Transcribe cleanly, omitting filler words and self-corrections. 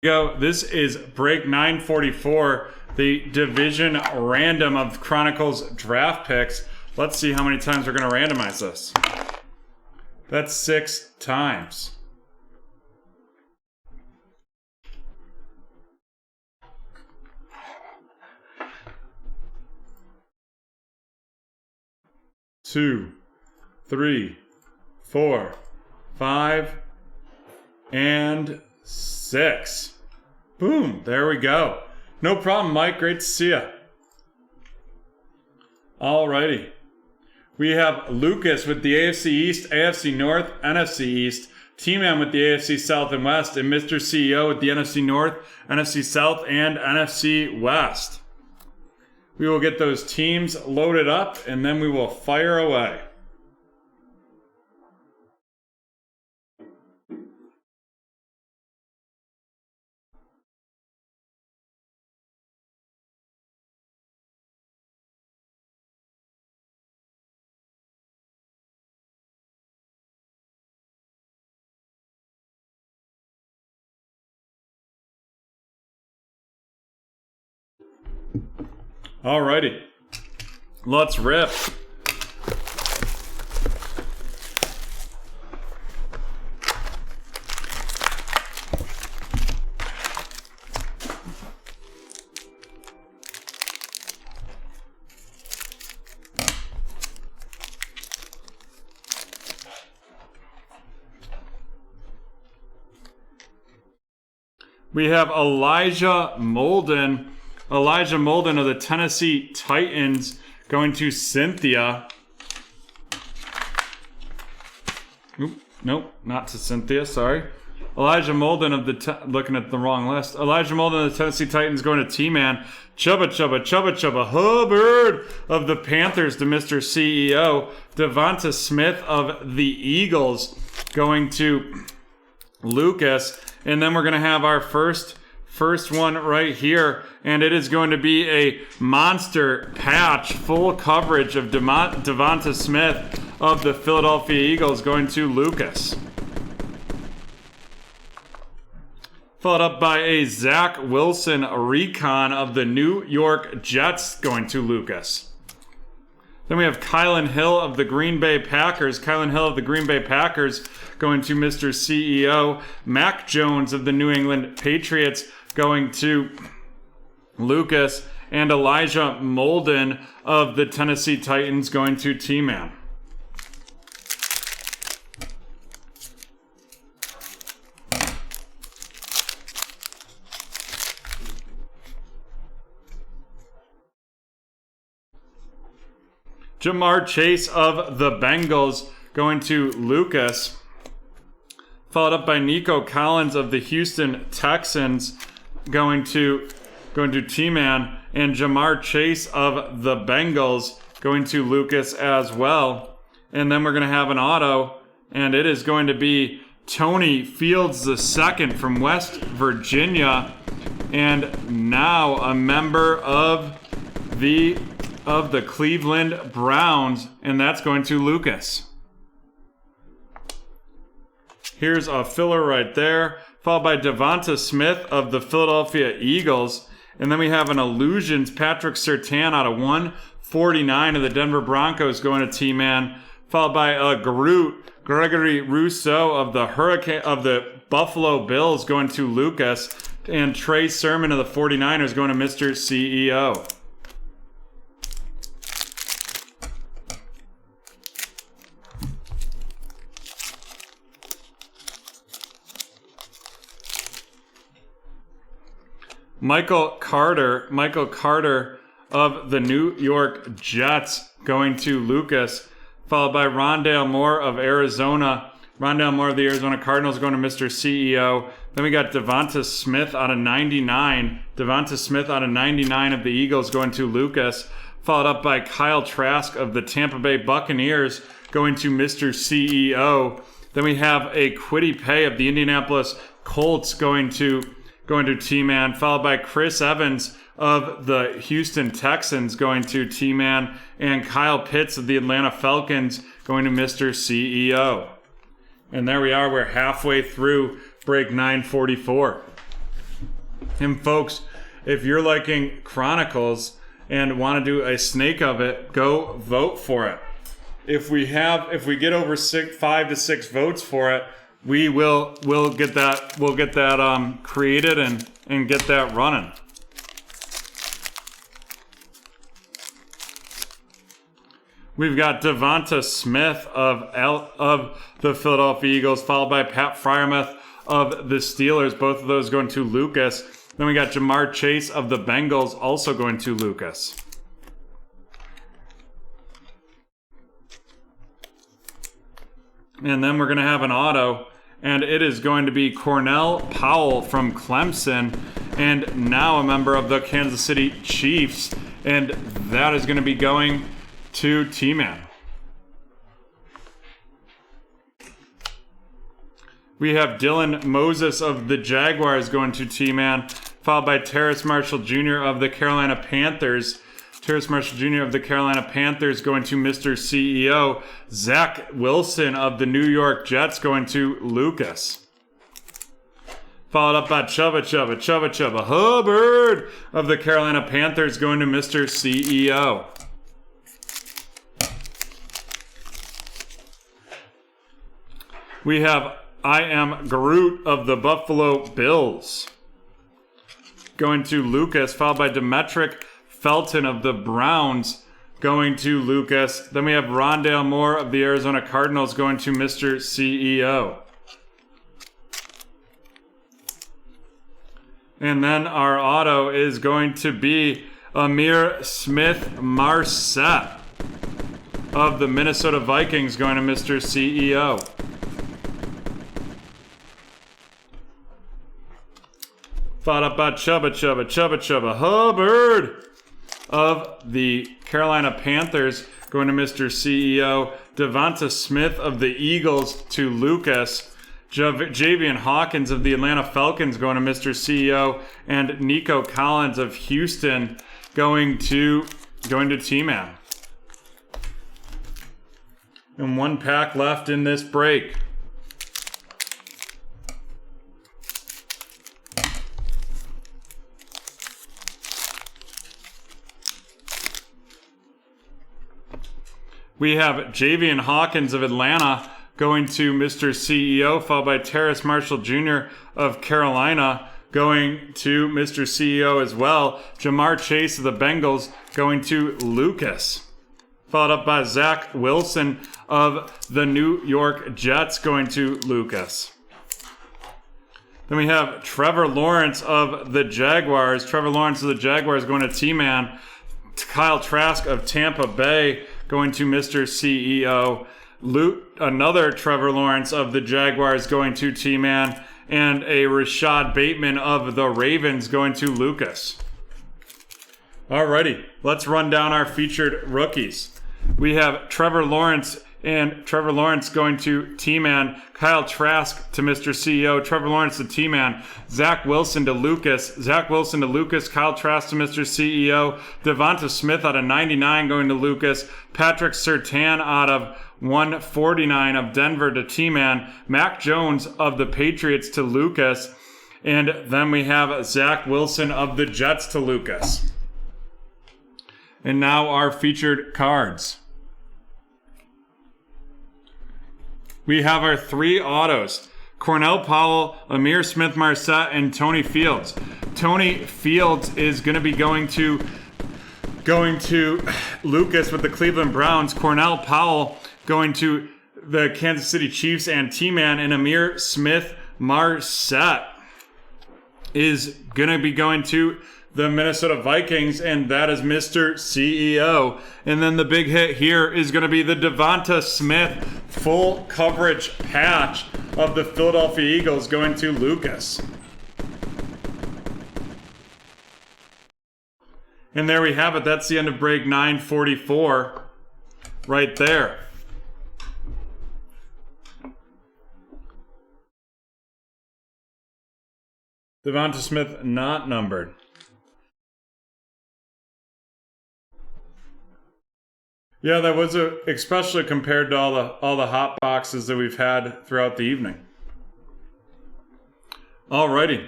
Go. This is break 944, the division random of Chronicles draft picks. Let's see how many times we're going to randomize this. That's 6 times. Two, 3, 4, 5, and 6. Boom, there we go. No problem, Mike. Great to see you. Alrighty. We have Lucas with the AFC East, AFC North, NFC East, T-Man with the AFC South and West, and Mr. CEO with the NFC North, NFC South, and NFC West. We will get those teams loaded up, and then we will fire away. Alrighty, let's rip. We have Elijah Molden of the Tennessee Titans going to Cynthia. Oop, nope, not to Cynthia, sorry. Elijah Molden of the, looking at the wrong list. Elijah Molden of the Tennessee Titans going to T-Man. Chubba Hubbard of the Panthers to Mr. CEO. Devonta Smith of the Eagles going to Lucas. And then we're going to have our first one right here, and it is going to be a monster patch, full coverage of Devonta Smith of the Philadelphia Eagles going to Lucas. Followed up by a Zach Wilson recon of the New York Jets going to Lucas. Then we have Kylan Hill of the Green Bay Packers. Kylan Hill of the Green Bay Packers going to Mr. CEO. Mac Jones of the New England Patriots going to Lucas, and Elijah Molden of the Tennessee Titans going to T-Man. Jamar Chase of the Bengals going to Lucas. Followed up by Nico Collins of the Houston Texans going to T-Man, and Jamar Chase of the Bengals going to Lucas as well. And then we're going to have an auto, and it is going to be Tony Fields II from West Virginia, and now a member of the Cleveland Browns, and that's going to Lucas. Here's a filler right there, followed by Devonta Smith of the Philadelphia Eagles. And then we have an Illusions, Patrick Surtain out of 149 of the Denver Broncos going to T-Man, followed by a Gregory Rousseau of the Buffalo Bills going to Lucas, and Trey Sermon of the 49ers going to Mr. CEO. Michael Carter of the New York Jets going to Lucas, followed by Rondale Moore of Arizona. Rondale Moore of the Arizona Cardinals going to Mr. CEO. Then we got Devonta Smith out of 99. Devonta Smith out of 99 of the Eagles going to Lucas, followed up by Kyle Trask of the Tampa Bay Buccaneers going to Mr. CEO. Then we have a Kwity Paye of the Indianapolis Colts going to T-Man, followed by Chris Evans of the Houston Texans going to T-Man, and Kyle Pitts of the Atlanta Falcons going to Mr. CEO. And there we are. We're halfway through break 944. And folks, if you're liking Chronicles and want to do a snake of it, go vote for it. If we get over 5 to 6 votes for it, we'll get that created and get that running. We've got Devonta Smith of the Philadelphia Eagles, followed by Pat Freiermuth of the Steelers. Both of those going to Lucas. Then we got Jamar Chase of the Bengals, also going to Lucas. And then we're going to have an auto, and it is going to be Cornell Powell from Clemson, and now a member of the Kansas City Chiefs, and that is going to be going to T-Man. We have Dylan Moses of the Jaguars going to T-Man, followed by Terrace Marshall Jr. of the Carolina Panthers. Terrace Marshall Jr. of the Carolina Panthers going to Mr. CEO. Zach Wilson of the New York Jets going to Lucas. Followed up by Chubba Hubbard of the Carolina Panthers going to Mr. CEO. We have I Am Groot of the Buffalo Bills going to Lucas, followed by Demetric Felton of the Browns going to Lucas. Then we have Rondale Moore of the Arizona Cardinals going to Mr. CEO. And then our auto is going to be Amir Smith-Marset of the Minnesota Vikings going to Mr. CEO. Followed up by Chubba Hubbard of the Carolina Panthers going to Mr. CEO. Devonta Smith of the Eagles to Lucas. Javian Hawkins of the Atlanta Falcons going to Mr. CEO. And Nico Collins of Houston going to T-Man. And one pack left in this break. We have Javian Hawkins of Atlanta going to Mr. CEO, followed by Terrace Marshall Jr. of Carolina going to Mr. CEO as well. Jamar Chase of the Bengals going to Lucas. Followed up by Zach Wilson of the New York Jets going to Lucas. Then we have Trevor Lawrence of the Jaguars. Trevor Lawrence of the Jaguars going to T-Man. Kyle Trask of Tampa Bay going to Mr. CEO. Another Trevor Lawrence of the Jaguars going to T-Man. And a Rashad Bateman of the Ravens going to Lucas. Alrighty, let's run down our featured rookies. We have Trevor Lawrence going to T-Man. Kyle Trask to Mr. CEO. Trevor Lawrence to T-Man. Zach Wilson to Lucas. Kyle Trask to Mr. CEO. Devonta Smith out of 99 going to Lucas. Patrick Surtain out of 149 of Denver to T-Man. Mac Jones of the Patriots to Lucas. And then we have Zach Wilson of the Jets to Lucas. And now our featured cards. We have our 3 autos. Cornell Powell, Amir Smith-Marset, and Tony Fields. Tony Fields is going to be going to Lucas with the Cleveland Browns. Cornell Powell going to the Kansas City Chiefs and T-Man. And Amir Smith-Marset is going to be going to the Minnesota Vikings, and that is Mr. CEO. And then the big hit here is going to be the Devonta Smith full coverage patch of the Philadelphia Eagles going to Lucas. And there we have it. That's the end of break 944 right there. Devonta Smith not numbered. Yeah, that was especially compared to all the hot boxes that we've had throughout the evening. Alrighty.